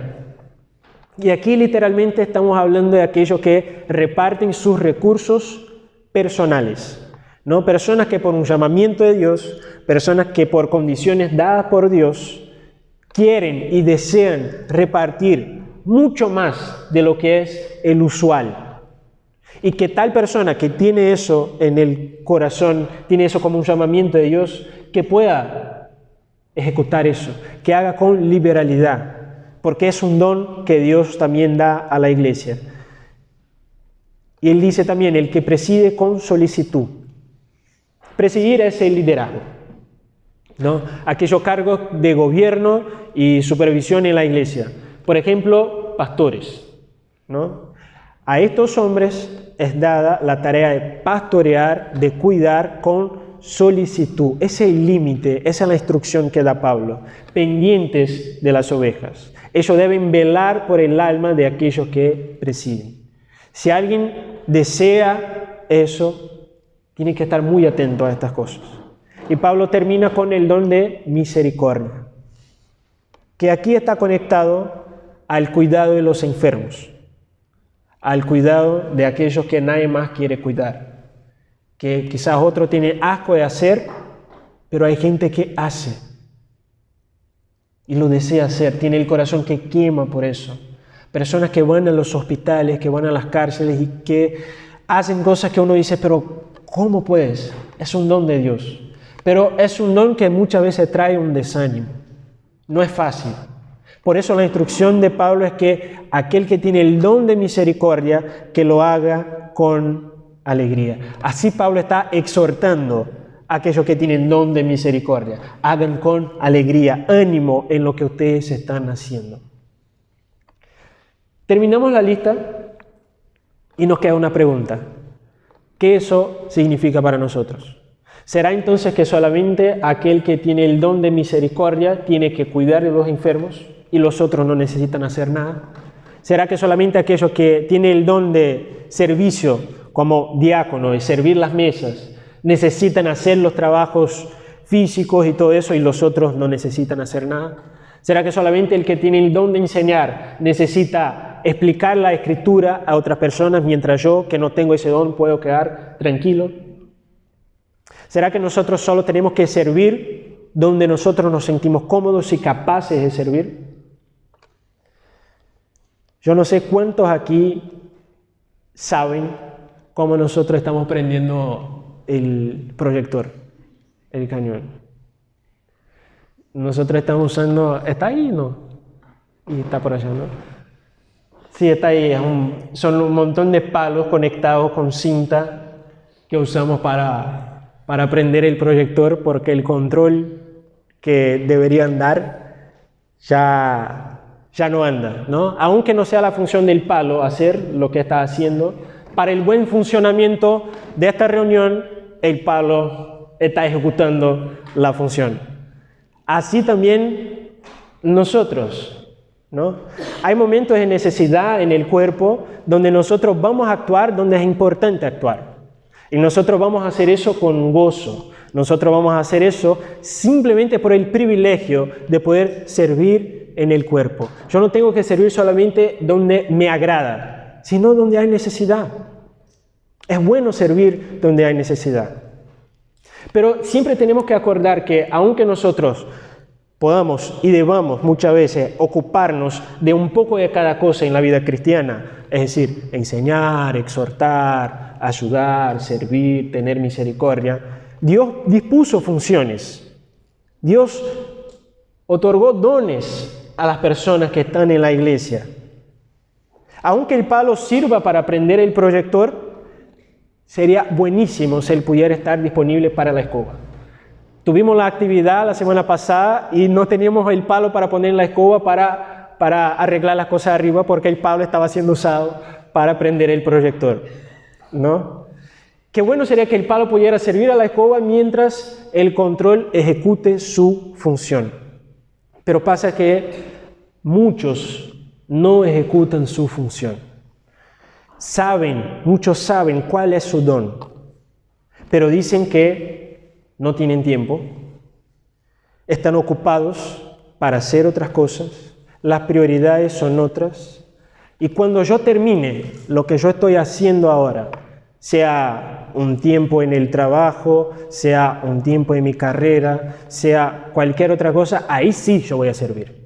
Y aquí literalmente estamos hablando de aquellos que reparten sus recursos personales, ¿no? Personas que por un llamamiento de Dios, personas que por condiciones dadas por Dios, quieren y desean repartir mucho más de lo que es el usual. Y que tal persona que tiene eso en el corazón, tiene eso como un llamamiento de Dios, que pueda ejecutar eso, que haga con liberalidad, porque es un don que Dios también da a la iglesia. Y él dice también, el que preside con solicitud. Presidir es el liderazgo, ¿no? Aquellos cargos de gobierno y supervisión en la iglesia. Por ejemplo, pastores, ¿no? A estos hombres es dada la tarea de pastorear, de cuidar con solicitud. Ese es el límite, esa es la instrucción que da Pablo. Pendientes de las ovejas. Ellos deben velar por el alma de aquellos que presiden. Si alguien desea eso, tiene que estar muy atento a estas cosas. Y Pablo termina con el don de misericordia, que aquí está conectado al cuidado de los enfermos, al cuidado de aquellos que nadie más quiere cuidar, que quizás otro tiene asco de hacer, pero hay gente que hace y lo desea hacer, tiene el corazón que quema por eso. Personas que van a los hospitales, que van a las cárceles y que hacen cosas que uno dice, pero ¿cómo puedes? Es un don de Dios, pero es un don que muchas veces trae un desánimo. No es fácil. Por eso la instrucción de Pablo es que aquel que tiene el don de misericordia, que lo haga con alegría. Así Pablo está exhortando a aquellos que tienen don de misericordia. Hagan con alegría, ánimo en lo que ustedes están haciendo. Terminamos la lista y nos queda una pregunta. ¿Qué eso significa para nosotros? ¿Será entonces que solamente aquel que tiene el don de misericordia tiene que cuidar de los enfermos y los otros no necesitan hacer nada? ¿Será que solamente aquellos que tienen el don de servicio como diácono y servir las mesas necesitan hacer los trabajos físicos y todo eso y los otros no necesitan hacer nada? ¿Será que solamente el que tiene el don de enseñar necesita explicar la Escritura a otras personas mientras yo, que no tengo ese don, puedo quedar tranquilo? ¿Será que nosotros solo tenemos que servir donde nosotros nos sentimos cómodos y capaces de servir? Yo no sé cuántos aquí saben cómo nosotros estamos prendiendo el proyector, el cañón. Nosotros estamos usando, ¿está ahí? No. Y está por allá, ¿no? Sí, está ahí. Son un montón de palos conectados con cinta que usamos para prender el proyector, porque el control que deberían dar ya no anda, ¿no? Aunque no sea la función del palo hacer lo que está haciendo, para el buen funcionamiento de esta reunión, el palo está ejecutando la función. Así también nosotros, ¿no? Hay momentos de necesidad en el cuerpo donde nosotros vamos a actuar, donde es importante actuar. Y nosotros vamos a hacer eso con gozo. Nosotros vamos a hacer eso simplemente por el privilegio de poder servir en el cuerpo. Yo no tengo que servir solamente donde me agrada, sino donde hay necesidad. Es bueno servir donde hay necesidad. Pero siempre tenemos que acordar que aunque nosotros podamos y debamos muchas veces ocuparnos de un poco de cada cosa en la vida cristiana, es decir, enseñar, exhortar, ayudar, servir, tener misericordia, Dios dispuso funciones. Dios otorgó dones a las personas que están en la iglesia. Aunque el palo sirva para prender el proyector, sería buenísimo si él pudiera estar disponible para la escoba. Tuvimos la actividad la semana pasada y no teníamos el palo para poner la escoba para arreglar las cosas arriba, porque el palo estaba siendo usado para prender el proyector, ¿no? Qué bueno sería que el palo pudiera servir a la escoba mientras el control ejecute su función. Pero pasa que muchos no ejecutan su función. Muchos saben cuál es su don, pero dicen que no tienen tiempo, están ocupados para hacer otras cosas, las prioridades son otras, y cuando yo termine lo que yo estoy haciendo ahora, sea un tiempo en el trabajo, sea un tiempo en mi carrera, sea cualquier otra cosa, ahí sí yo voy a servir,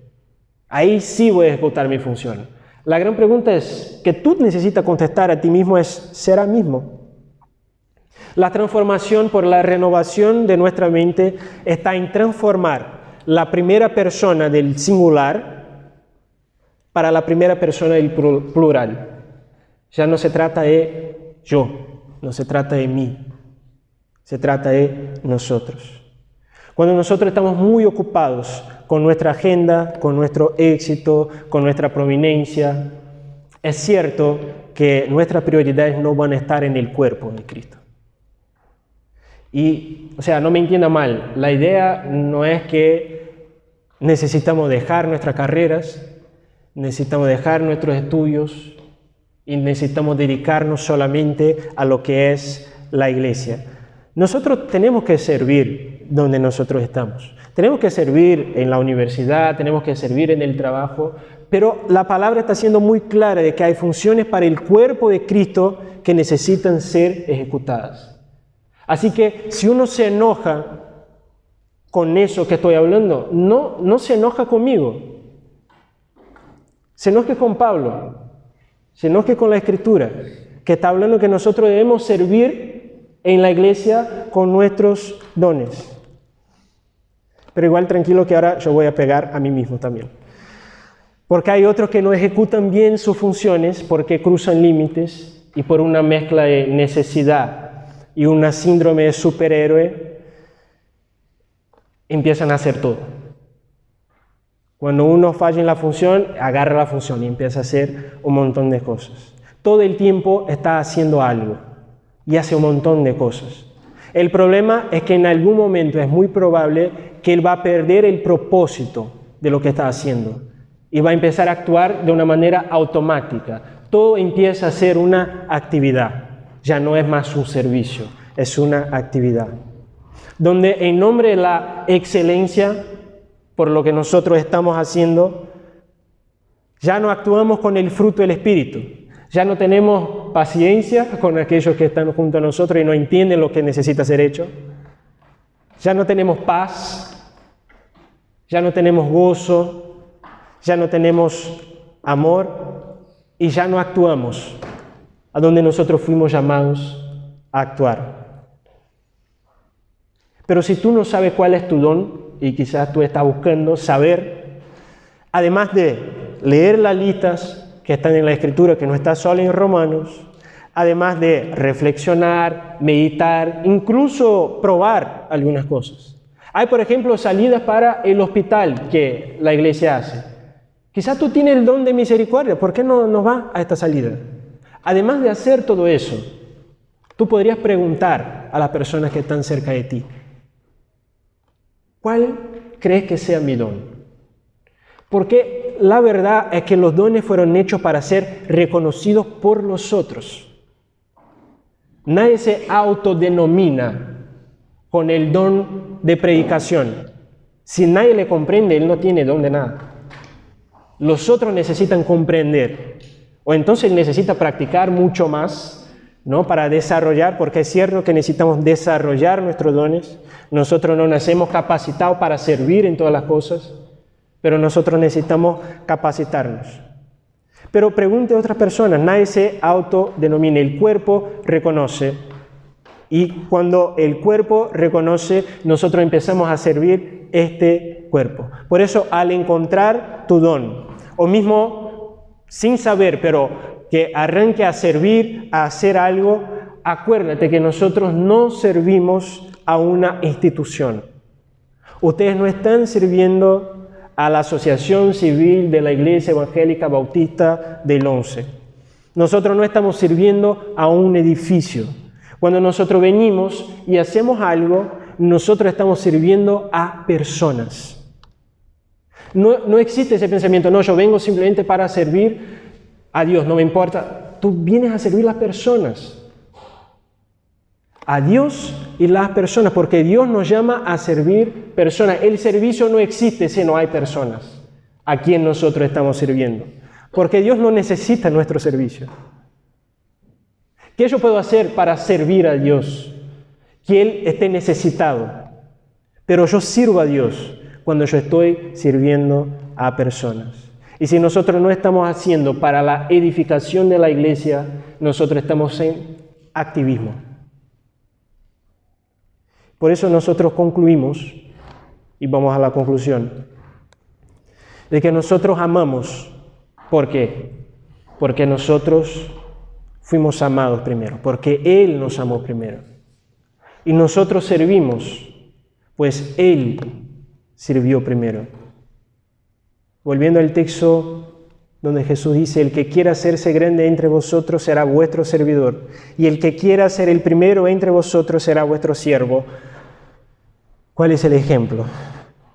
ahí sí voy a ejecutar mi función. La gran pregunta es, que tú necesitas contestar a ti mismo es, ¿será mismo? La transformación por la renovación de nuestra mente está en transformar la primera persona del singular para la primera persona del plural. Ya no se trata de yo, no se trata de mí, se trata de nosotros. Cuando nosotros estamos muy ocupados con nuestra agenda, con nuestro éxito, con nuestra prominencia, es cierto que nuestras prioridades no van a estar en el cuerpo de Cristo. Y, no me entienda mal, la idea no es que necesitamos dejar nuestras carreras, necesitamos dejar nuestros estudios y necesitamos dedicarnos solamente a lo que es la iglesia. Nosotros tenemos que servir donde nosotros estamos. Tenemos que servir en la universidad, tenemos que servir en el trabajo, pero la palabra está siendo muy clara de que hay funciones para el cuerpo de Cristo que necesitan ser ejecutadas. Así que si uno se enoja con eso que estoy hablando, no se enoja conmigo. Se enoje con Pablo, se enoje con la Escritura, que está hablando que nosotros debemos servir en la iglesia con nuestros dones. Pero igual tranquilo que ahora yo voy a pegar a mí mismo también. Porque hay otros que no ejecutan bien sus funciones porque cruzan límites y por una mezcla de necesidad y una síndrome de superhéroe, empiezan a hacer todo. Cuando uno falla en la función, agarra la función y empieza a hacer un montón de cosas. Todo el tiempo está haciendo algo y hace un montón de cosas. El problema es que en algún momento es muy probable que él va a perder el propósito de lo que está haciendo y va a empezar a actuar de una manera automática. Todo empieza a ser una actividad. Ya no es más un servicio, es una actividad. Donde en nombre de la excelencia, por lo que nosotros estamos haciendo, ya no actuamos con el fruto del Espíritu. Ya no tenemos paciencia con aquellos que están junto a nosotros y no entienden lo que necesita ser hecho. Ya no tenemos paz, ya no tenemos gozo, ya no tenemos amor y ya no actuamos a donde nosotros fuimos llamados a actuar. Pero si tú no sabes cuál es tu don, y quizás tú estás buscando saber, además de leer las listas que están en la Escritura, que no está solo en Romanos, además de reflexionar, meditar, incluso probar algunas cosas. Hay, por ejemplo, salidas para el hospital que la iglesia hace. Quizás tú tienes el don de misericordia, ¿por qué no vas a esta salida? Además de hacer todo eso, tú podrías preguntar a las personas que están cerca de ti, ¿cuál crees que sea mi don? Porque la verdad es que los dones fueron hechos para ser reconocidos por los otros. Nadie se autodenomina con el don de predicación. Si nadie le comprende, él no tiene don de nada. Los otros necesitan comprender, o entonces necesita practicar mucho más, ¿no? Para desarrollar, porque es cierto que necesitamos desarrollar nuestros dones. Nosotros no nacemos capacitados para servir en todas las cosas, pero nosotros necesitamos capacitarnos. Pero pregunte a otras personas, nadie se autodenomina, el cuerpo reconoce. Y cuando el cuerpo reconoce, nosotros empezamos a servir este cuerpo. Por eso, al encontrar tu don, o mismo sin saber, pero que arranque a servir, a hacer algo, acuérdate que nosotros no servimos a una institución. Ustedes no están sirviendo a la Asociación Civil de la Iglesia Evangélica Bautista del 11. Nosotros no estamos sirviendo a un edificio. Cuando nosotros venimos y hacemos algo, nosotros estamos sirviendo a personas. No existe ese pensamiento, no, yo vengo simplemente para servir a Dios, no me importa. Tú vienes a servir a las personas. A Dios y las personas, porque Dios nos llama a servir personas. El servicio no existe si no hay personas a quien nosotros estamos sirviendo, porque Dios no necesita nuestro servicio. ¿Qué yo puedo hacer para servir a Dios? Que Él esté necesitado, pero yo sirvo a Dios cuando yo estoy sirviendo a personas. Y si nosotros no estamos haciendo para la edificación de la iglesia, nosotros estamos en activismo. Por eso nosotros concluimos, y vamos a la conclusión, de que nosotros amamos. ¿Por qué? Porque nosotros fuimos amados primero, porque Él nos amó primero. Y nosotros servimos, pues Él sirvió primero. Volviendo al texto donde Jesús dice, el que quiera hacerse grande entre vosotros será vuestro servidor, y el que quiera ser el primero entre vosotros será vuestro siervo. ¿Cuál es el ejemplo?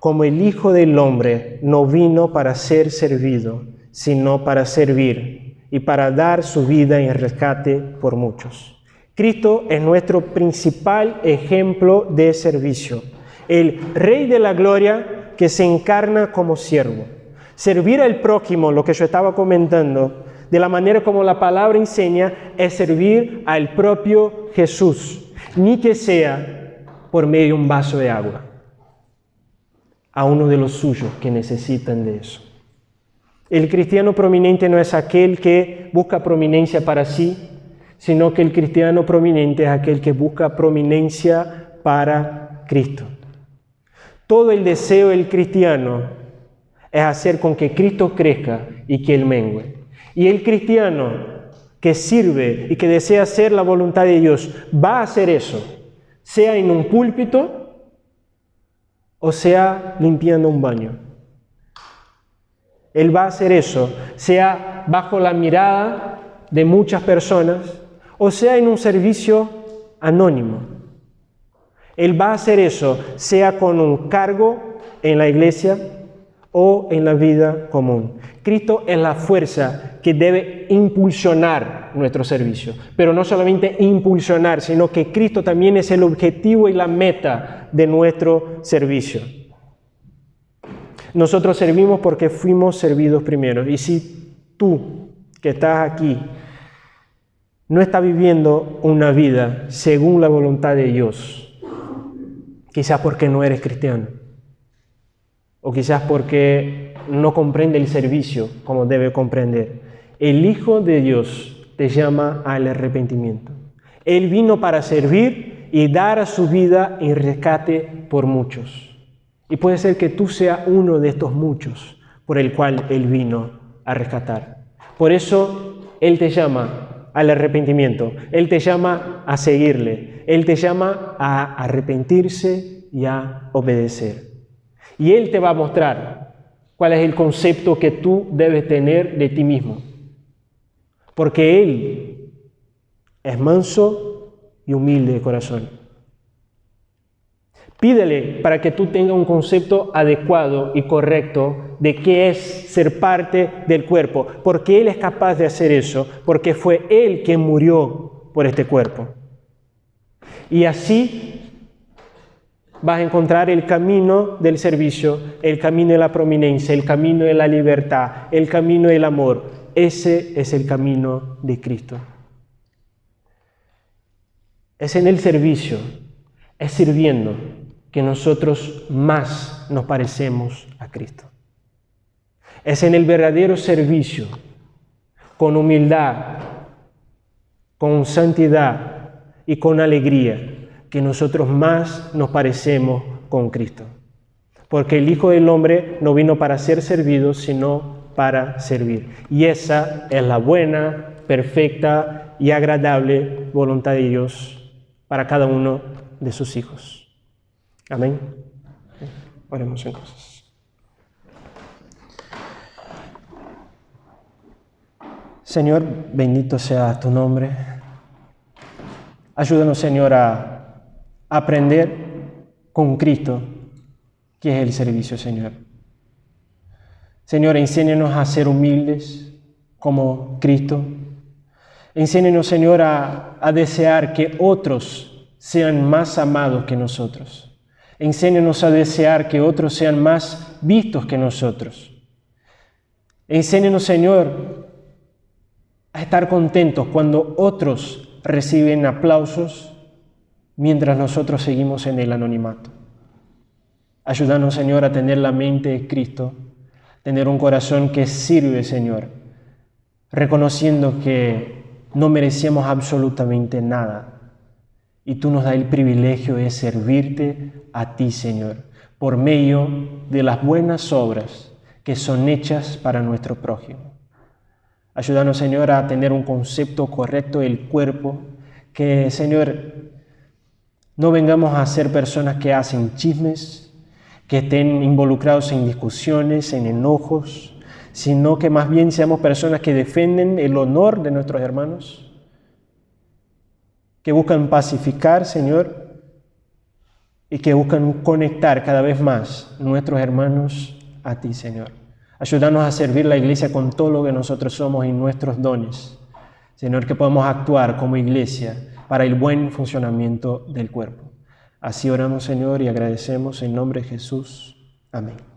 Como el Hijo del Hombre no vino para ser servido, sino para servir y para dar su vida en rescate por muchos. Cristo es nuestro principal ejemplo de servicio, el Rey de la Gloria que se encarna como siervo. Servir al prójimo, lo que yo estaba comentando, de la manera como la palabra enseña, es servir al propio Jesús, ni que sea por medio de un vaso de agua, a uno de los suyos que necesitan de eso. El cristiano prominente no es aquel que busca prominencia para sí, sino que el cristiano prominente es aquel que busca prominencia para Cristo. Todo el deseo del cristiano es hacer con que Cristo crezca y que Él mengue. Y el cristiano que sirve y que desea hacer la voluntad de Dios va a hacer eso, sea en un púlpito o sea limpiando un baño. Él va a hacer eso, sea bajo la mirada de muchas personas o sea en un servicio anónimo. Él va a hacer eso, sea con un cargo en la iglesia o en la vida común. Cristo es la fuerza que debe impulsionar nuestro servicio, pero no solamente impulsionar, sino que Cristo también es el objetivo y la meta de nuestro servicio. Nosotros servimos porque fuimos servidos primero. Y si tú, que estás aquí, no estás viviendo una vida según la voluntad de Dios, quizás porque no eres cristiano, o quizás porque no comprende el servicio como debe comprender, el Hijo de Dios te llama al arrepentimiento. Él vino para servir y dar su vida en rescate por muchos. Y puede ser que tú seas uno de estos muchos por el cual Él vino a rescatar. Por eso Él te llama al arrepentimiento, Él te llama a seguirle, Él te llama a arrepentirse y a obedecer. Y Él te va a mostrar cuál es el concepto que tú debes tener de ti mismo. Porque Él es manso y humilde de corazón. Pídele para que tú tengas un concepto adecuado y correcto de qué es ser parte del cuerpo, porque Él es capaz de hacer eso, porque fue Él quien murió por este cuerpo. Y así vas a encontrar el camino del servicio, el camino de la prominencia, el camino de la libertad, el camino del amor. Ese es el camino de Cristo. Es en el servicio, es sirviendo, que nosotros más nos parecemos a Cristo. Es en el verdadero servicio, con humildad, con santidad y con alegría, que nosotros más nos parecemos con Cristo. Porque el Hijo del Hombre no vino para ser servido, sino para servir. Y esa es la buena, perfecta y agradable voluntad de Dios para cada uno de sus hijos. Amén. Oremos entonces. Señor, bendito sea tu nombre. Ayúdanos, Señor, a aprender con Cristo, que es el servicio, Señor. Señor, enséñanos a ser humildes como Cristo. Enséñanos, Señor, a desear que otros sean más amados que nosotros. Enséñanos a desear que otros sean más vistos que nosotros. Enséñanos, Señor, a estar contentos cuando otros reciben aplausos mientras nosotros seguimos en el anonimato. Ayúdanos, Señor, a tener la mente de Cristo, tener un corazón que sirve, Señor, reconociendo que no merecemos absolutamente nada. Y tú nos das el privilegio de servirte a ti, Señor, por medio de las buenas obras que son hechas para nuestro prójimo. Ayúdanos, Señor, a tener un concepto correcto del cuerpo, que, Señor, no vengamos a ser personas que hacen chismes, que estén involucrados en discusiones, en enojos, sino que más bien seamos personas que defienden el honor de nuestros hermanos, que buscan pacificar, Señor, y que buscan conectar cada vez más nuestros hermanos a ti, Señor. Ayúdanos a servir la iglesia con todo lo que nosotros somos y nuestros dones. Señor, que podamos actuar como iglesia para el buen funcionamiento del cuerpo. Así oramos, Señor, y agradecemos en nombre de Jesús. Amén.